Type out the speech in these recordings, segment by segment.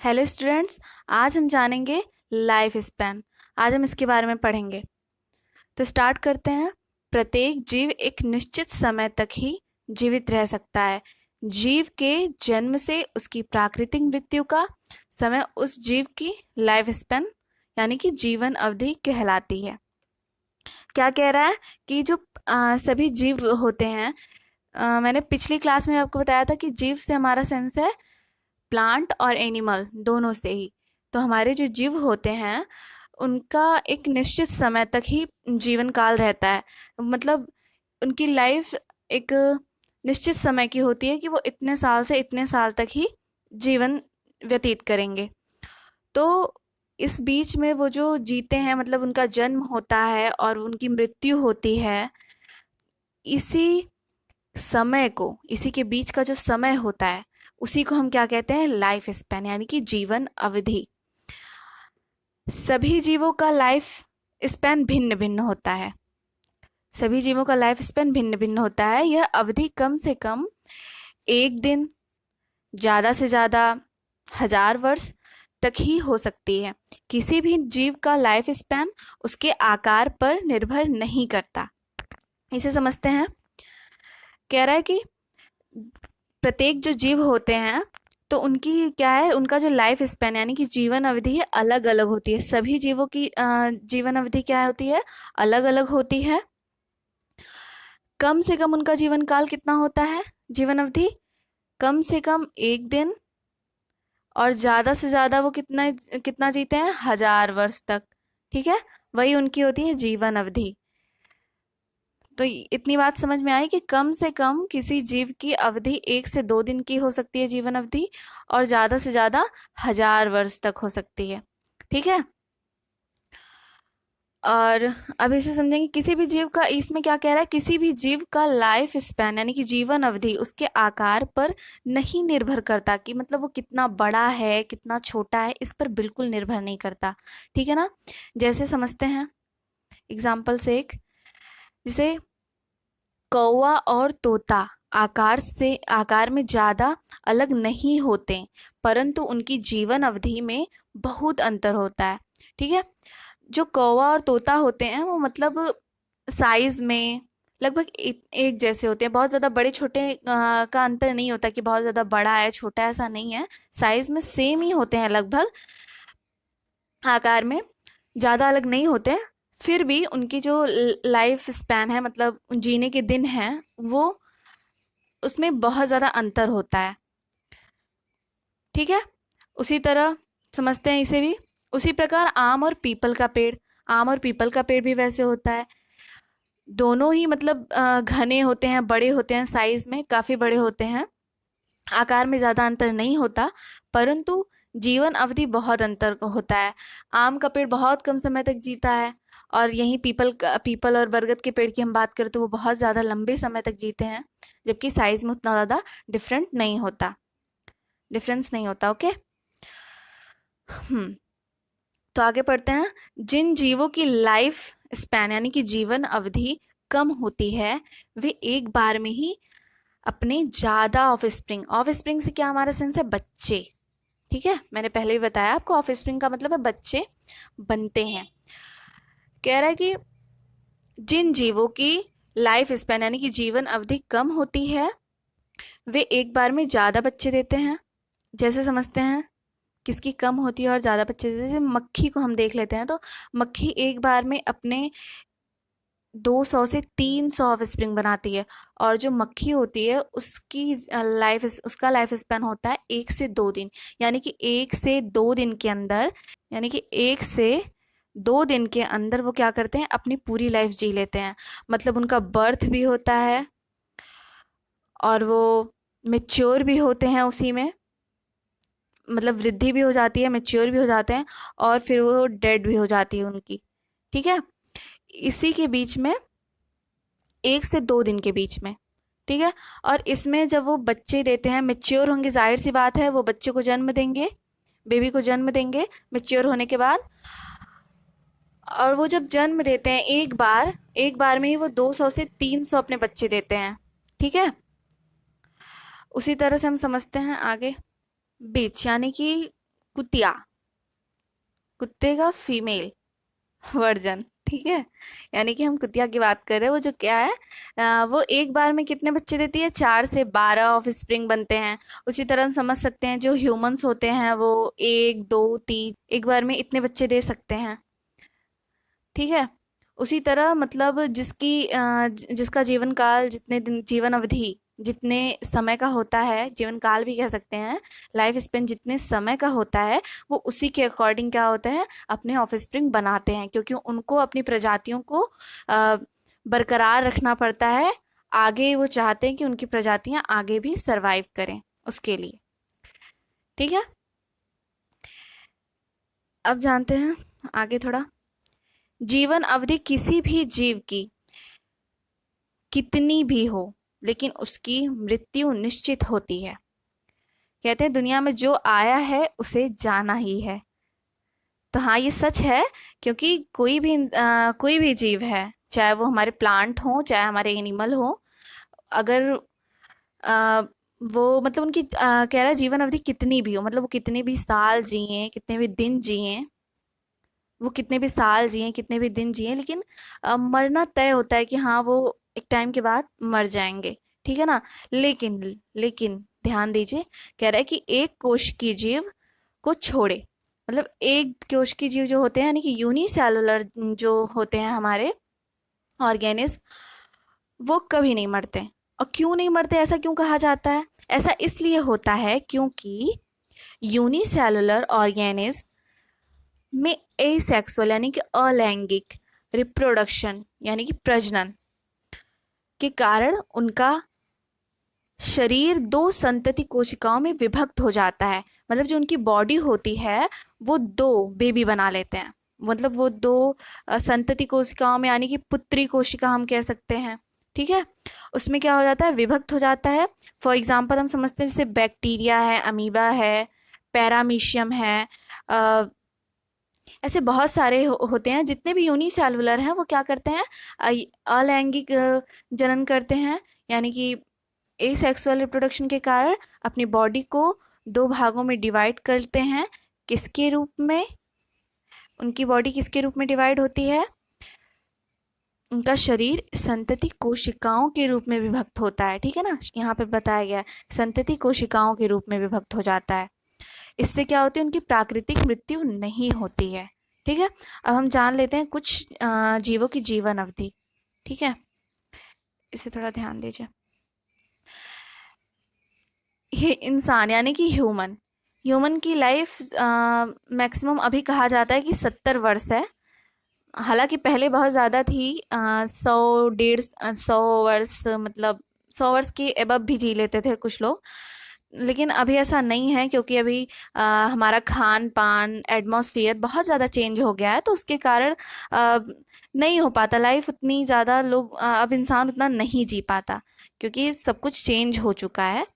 Hello students. आज हम जानेंगे लाइफ स्पैन। आज हम इसके बारे में पढ़ेंगे। तो स्टार्ट करते हैं। प्रत्येक जीव एक निश्चित समय तक ही जीवित रह सकता है। जीव के जन्म से उसकी प्राकृतिक मृत्यु का समय उस जीव की लाइफ स्पैन यानी कि जीवन अवधि कहलाती है। क्या कह रहा है कि जो सभी जीव होते हैं, मैंने पिछली क्लास में आपको बताया था कि जीव से हमारा सेंस है प्लांट और एनिमल दोनों से ही। तो हमारे जो जीव होते हैं उनका एक निश्चित समय तक ही जीवन काल रहता है। मतलब उनकी लाइफ एक निश्चित समय की होती है कि वो इतने साल से इतने साल तक ही जीवन व्यतीत करेंगे। तो इस बीच में वो जो जीते हैं, मतलब उनका जन्म होता है और उनकी मृत्यु होती है, इसी समय को, इसी के बीच का जो समय होता है उसी को हम क्या कहते हैं? लाइफ स्पैन यानी कि जीवन अवधि। सभी जीवों का लाइफ स्पैन भिन्न भिन्न होता है। सभी जीवों का लाइफ स्पैन भिन्न भिन्न होता है। यह अवधि कम से कम एक दिन, ज़्यादा से ज़्यादा 1000 वर्ष तक ही हो सकती है। किसी भी जीव का लाइफ स्पैन उसके आकार पर निर्भर नहीं करता। इसे समझते हैं। कह रहा है कि प्रत्येक जो जीव होते हैं तो उनकी क्या है, उनका जो लाइफ स्पैन यानी कि जीवन अवधि है अलग अलग होती है। सभी जीवों की जीवन अवधि क्या होती है? अलग अलग होती है। कम से कम उनका जीवन काल कितना होता है? जीवन अवधि कम से कम एक दिन, और ज़्यादा से ज़्यादा वो कितना कितना जीते हैं? 1000 वर्ष तक। ठीक है, वही उनकी होती है जीवन अवधि। तो इतनी बात समझ में आई कि कम से कम किसी जीव की अवधि 1 से 2 दिन की हो सकती है जीवन अवधि, और ज़्यादा से ज़्यादा 1000 वर्ष तक हो सकती है। ठीक है। और अब इसे समझेंगे। किसी भी जीव का, इसमें क्या कह रहा है, किसी भी जीव का लाइफ स्पैन यानी कि जीवन अवधि उसके आकार पर नहीं निर्भर करता, कि मतलब वो कितना बड़ा है कितना छोटा है, इस पर बिल्कुल निर्भर नहीं करता। ठीक है ना। जैसे समझते हैं एग्जाम्पल से एक, जैसे कौवा और तोता आकार में ज़्यादा अलग नहीं होते, परंतु उनकी जीवन अवधि में बहुत अंतर होता है। ठीक है। जो कौवा और तोता होते हैं वो मतलब साइज में लगभग एक जैसे होते हैं। बहुत ज़्यादा बड़े छोटे का अंतर नहीं होता कि बहुत ज़्यादा बड़ा है छोटा है, ऐसा नहीं है। साइज में सेम ही होते हैं लगभग, आकार में ज़्यादा अलग नहीं होते। फिर भी उनकी जो लाइफ स्पैन है, मतलब जीने के दिन हैं, वो उसमें बहुत ज़्यादा अंतर होता है। ठीक है। उसी तरह समझते हैं इसे भी। उसी प्रकार आम और पीपल का पेड़ भी वैसे होता है। दोनों ही मतलब घने होते हैं, बड़े होते हैं, साइज में काफ़ी बड़े होते हैं, आकार में ज़्यादा अंतर नहीं होता, परंतु जीवन अवधि बहुत अंतर होता है। आम का पेड़ बहुत कम समय तक जीता है, और यहीं पीपल और बरगद के पेड़ की हम बात करें तो वो बहुत ज़्यादा लंबे समय तक जीते हैं, जबकि साइज में उतना ज़्यादा डिफरेंस नहीं होता। ओके। तो आगे पढ़ते हैं। जिन जीवों की लाइफ स्पैन यानी कि जीवन अवधि कम होती है, वे एक बार में ही अपने ज़्यादा ऑफ स्प्रिंग से क्या हमारा सेंस है? बच्चे। ठीक है, मैंने पहले भी बताया आपको, ऑफ स्प्रिंग का मतलब है बच्चे बनते हैं। कह रहा है कि जिन जीवों की लाइफ स्पैन यानी कि जीवन अवधि कम होती है, वे एक बार में ज़्यादा बच्चे देते हैं। जैसे समझते हैं किसकी कम होती है और ज़्यादा बच्चे देते हैं। जैसे मक्खी को हम देख लेते हैं, तो मक्खी एक बार में अपने 200 से 300 ऑफ स्प्रिंग बनाती है, और जो मक्खी होती है उसका लाइफ स्पैन होता है 1 से 2 दिन। यानी कि 1 से 2 दिन के अंदर वो क्या करते हैं? अपनी पूरी लाइफ जी लेते हैं। मतलब उनका बर्थ भी होता है और वो मेच्योर भी होते हैं उसी में, मतलब वृद्धि भी हो जाती है, मेच्योर भी हो जाते हैं, और फिर वो डेड भी हो जाती है उनकी। ठीक है। इसी के बीच में 1 से 2 दिन के बीच में। ठीक है। और इसमें जब वो बच्चे देते हैं, मेच्योर होंगे, जाहिर सी बात है वो बच्चे को जन्म देंगे, बेबी को जन्म देंगे मेच्योर होने के बाद। और वो जब जन्म देते हैं एक बार में ही वो 200 से 300 अपने बच्चे देते हैं। ठीक है। उसी तरह से हम समझते हैं आगे। बीच यानी कि कुतिया, कुत्ते का फीमेल वर्जन, ठीक है। यानी कि हम कुतिया की बात कर रहे हैं। वो जो क्या है, वो एक बार में कितने बच्चे देती है? 4 से 12 ऑफ स्प्रिंग बनते हैं। उसी तरह हम समझ सकते हैं जो ह्यूमंस होते हैं वो 1 2 3 एक बार में इतने बच्चे दे सकते हैं, ठीक है। उसी तरह मतलब जिसका जीवन काल, जितने दिन जीवन अवधि, जितने समय का होता है, जीवन काल भी कह सकते हैं, लाइफ स्पेन जितने समय का होता है, वो उसी के अकॉर्डिंग क्या होता है, अपने ऑफस्प्रिंग बनाते हैं, क्योंकि उनको अपनी प्रजातियों को अ, बरकरार रखना पड़ता है। आगे वो चाहते हैं कि उनकी प्रजातियां आगे भी सरवाइव करें उसके लिए, ठीक है। अब जानते हैं आगे थोड़ा। जीवन अवधि किसी भी जीव की कितनी भी हो, लेकिन उसकी मृत्यु निश्चित होती है। कहते हैं दुनिया में जो आया है उसे जाना ही है। तो हाँ, ये सच है, क्योंकि कोई भी जीव है, चाहे वो हमारे प्लांट हो चाहे हमारे एनिमल हो, अगर आ, वो मतलब उनकी कह रहा है जीवन अवधि कितनी भी हो, मतलब वो कितने भी साल जिए, कितने भी दिन जिए, वो कितने भी साल जिए, कितने भी दिन जिए, लेकिन मरना तय होता है कि हाँ वो एक टाइम के बाद मर जाएंगे, ठीक है ना। लेकिन लेकिन ध्यान दीजिए, कह रहा है कि एक कोश की जीव को छोड़े, मतलब एक कोश की जीव जो होते हैं, यानी कि यूनिसेलुलर जो होते हैं हमारे ऑर्गेनिज्म, वो कभी नहीं मरते। और क्यों नहीं मरते, ऐसा क्यों कहा जाता है? ऐसा इसलिए होता है क्योंकि यूनिसेलुलर ऑर्गेनिज्म में एसेक्सुअल यानी कि अलैंगिक रिप्रोडक्शन यानी कि प्रजनन के कारण उनका शरीर 2 संतति कोशिकाओं में विभक्त हो जाता है। मतलब जो उनकी बॉडी होती है वो 2 बेबी बना लेते हैं, मतलब वो 2 संतति कोशिकाओं में, यानी कि पुत्री कोशिका हम कह सकते हैं, ठीक है। उसमें क्या हो जाता है, विभक्त हो जाता है। फॉर एग्जाम्पल हम समझते हैं जैसे बैक्टीरिया है, अमीबा है, पैरामीशियम है, ऐसे बहुत सारे होते हैं। जितने भी यूनिसेलुलर हैं वो क्या करते हैं, अलैंगिक जनन करते हैं, यानी कि एसेक्सुअल रिप्रोडक्शन के कारण अपनी बॉडी को 2 भागों में डिवाइड करते हैं। किसके रूप में, उनकी बॉडी किसके रूप में डिवाइड होती है? उनका शरीर संतति कोशिकाओं के रूप में विभक्त होता है, ठीक है ना। यहाँ पे बताया गया है संतति कोशिकाओं के रूप में विभक्त हो जाता है। इससे क्या होती है, उनकी प्राकृतिक मृत्यु नहीं होती है, ठीक है। अब हम जान लेते हैं कुछ जीवों की जीवन अवधि, ठीक है। इसे थोड़ा ध्यान दीजिए। ये इंसान यानी कि ह्यूमन, ह्यूमन की लाइफ मैक्सिमम अभी कहा जाता है कि 70 वर्ष है। हालांकि पहले बहुत ज़्यादा थी, 100 150 100 वर्ष, मतलब 100 वर्ष के एबव भी जी लेते थे कुछ लोग। लेकिन अभी ऐसा नहीं है, क्योंकि अभी हमारा खान पान, एटमॉस्फेयर बहुत ज़्यादा चेंज हो गया है, तो उसके कारण नहीं हो पाता लाइफ उतनी ज़्यादा। लोग अब इंसान उतना नहीं जी पाता, क्योंकि सब कुछ चेंज हो चुका है।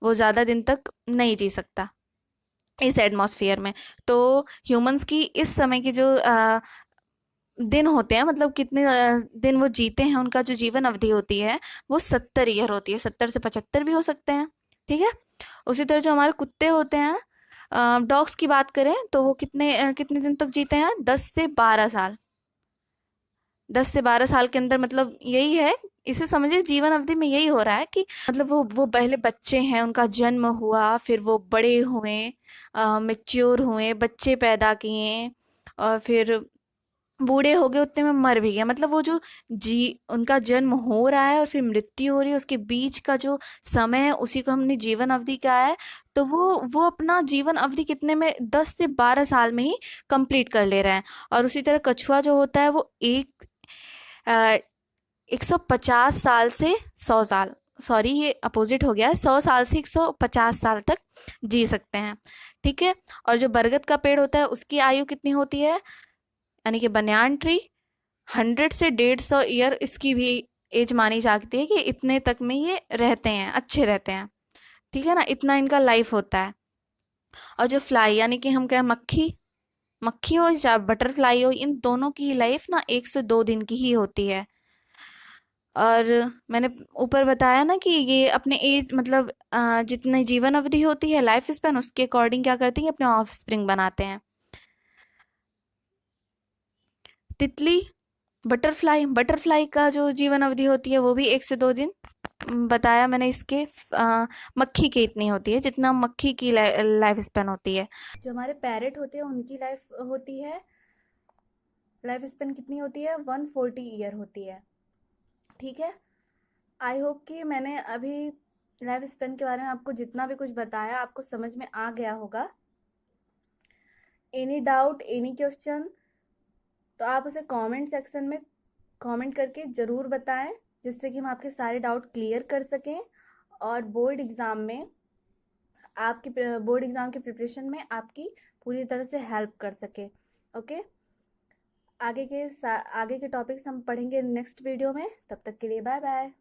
वो ज़्यादा दिन तक नहीं जी सकता इस एटमॉस्फेयर में। तो ह्यूमंस की इस समय की जो दिन होते हैं, मतलब कितने दिन वो जीते हैं, उनका जो जीवन अवधि होती है वो 70 ईयर होती है। 70 से 75 भी हो सकते हैं, ठीक है। उसी तरह जो हमारे कुत्ते होते हैं, डॉग्स की बात करें तो वो कितने दिन तक जीते हैं? 10 से 12 साल। 10 से 12 साल के अंदर, मतलब यही है, इसे समझिए जीवन अवधि में यही हो रहा है कि मतलब वो पहले बच्चे हैं, उनका जन्म हुआ, फिर वो बड़े हुए, मेच्योर हुए, बच्चे पैदा किए, और फिर बूढ़े हो गए, उतने में मर भी गए। मतलब वो जो जी उनका जन्म हो रहा है और फिर मृत्यु हो रही है, उसके बीच का जो समय है उसी को हमने जीवन अवधि कहा है। तो वो अपना जीवन अवधि कितने में, 10 से 12 साल में ही कंप्लीट कर ले रहे हैं। और उसी तरह कछुआ जो होता है वो 150 साल से 100 साल, सॉरी ये अपोजिट हो गया है, 100 साल से 150 साल तक जी सकते हैं, ठीक है। और जो बरगद का पेड़ होता है उसकी आयु कितनी होती है, यानी कि बनियान ट्री, 100 से 150 ईयर इसकी भी एज मानी जाती है कि इतने तक में ये रहते हैं, अच्छे रहते हैं, ठीक है ना। इतना इनका लाइफ होता है। और जो फ्लाई यानी कि हम कहें मक्खी, मक्खी हो या बटरफ्लाई हो, इन दोनों की लाइफ ना 1 से 2 दिन की ही होती है। और मैंने ऊपर बताया ना कि ये अपने एज मतलब जितनी जीवन अवधि होती है लाइफ स्पैन उसके अकॉर्डिंग क्या करती है, अपने ऑफ स्प्रिंग बनाते हैं। तितली, बटरफ्लाई, बटरफ्लाई का जो जीवन अवधि होती है वो भी 1 से 2 दिन बताया मैंने इसके। मक्खी की इतनी होती है जितना मक्खी की लाइफ स्पेन होती है। जो हमारे पैरेट होते हैं उनकी लाइफ स्पेन कितनी होती है, 140 ईयर होती है। ठीक है। आई होप कि मैंने अभी लाइफ स्पेन के बारे में आपको जितना भी कुछ बताया आपको समझ में आ गया होगा। एनी डाउट, एनी क्वेश्चन, तो आप उसे कमेंट सेक्शन में कमेंट करके ज़रूर बताएं, जिससे कि हम आपके सारे डाउट क्लियर कर सकें और बोर्ड एग्ज़ाम की प्रिपरेशन में आपकी पूरी तरह से हेल्प कर सके। ओके। आगे के टॉपिक्स हम पढ़ेंगे नेक्स्ट वीडियो में। तब तक के लिए बाय बाय।